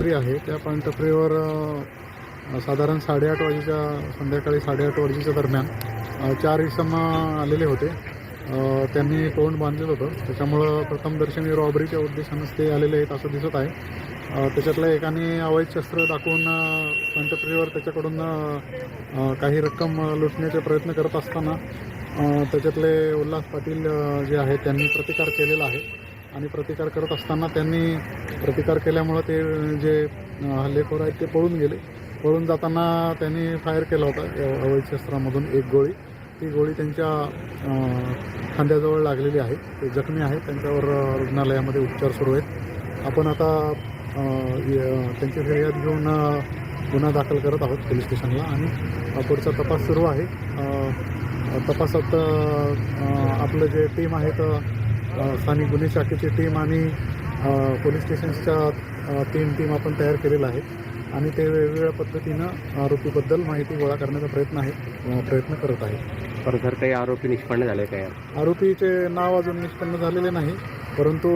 टपरी आहे त्या पान टपरीवर साधारण 8:30 वाजेच्या संध्याकाळी 8:30 वाजेच्या दरम्यान 4 इसम आलेले होते. त्यांनी तोंड बांधलेलं होतं, त्याच्यामुळं प्रथमदर्शनी रॉबरीच्या उद्देशानंच ते आलेले आहेत असं दिसत आहे. त्याच्यातल्या एकाने अवैध शस्त्र दाखवून पानटपरीवर त्याच्याकडून काही रक्कम लुटण्याचे प्रयत्न करत असताना त्याच्यातले उल्हास पाटील जे आहेत त्यांनी प्रतिकार केलेला आहे. आणि प्रतिकार करत असताना त्यांनी प्रतिकार केल्यामुळं ते जे हल्लेखोर आहेत ते पळून गेले. पळून जाताना त्यांनी फायर केला होता अवैध शस्त्रामधून एक गोळी. ती गोळी त्यांच्या खांद्याजवळ लागलेली आहे. ते जखमी आहेत, त्यांच्यावर रुग्णालयामध्ये उपचार सुरू आहेत. आपण आता त्यांची फिर्याद घेऊन गुन्हा दाखल करत आहोत पोलीस स्टेशनला आणि पुढचा तपास सुरू आहे. तपासात आपलं जे टीम आहेत स्थानिक गुन्हे शाखेची टीम आणि पोलीस स्टेशन्सच्या 3 टीम आपण तयार केलेला आहे आणि ते वेगवेगळ्या पद्धतीनं आरोपीबद्दल माहिती गोळा करण्याचा प्रयत्न करत आहे. तर काही आरोपी निष्पन्न झाले काय? आरोपीचे नाव अजून निष्पन्न झालेले नाही, परंतु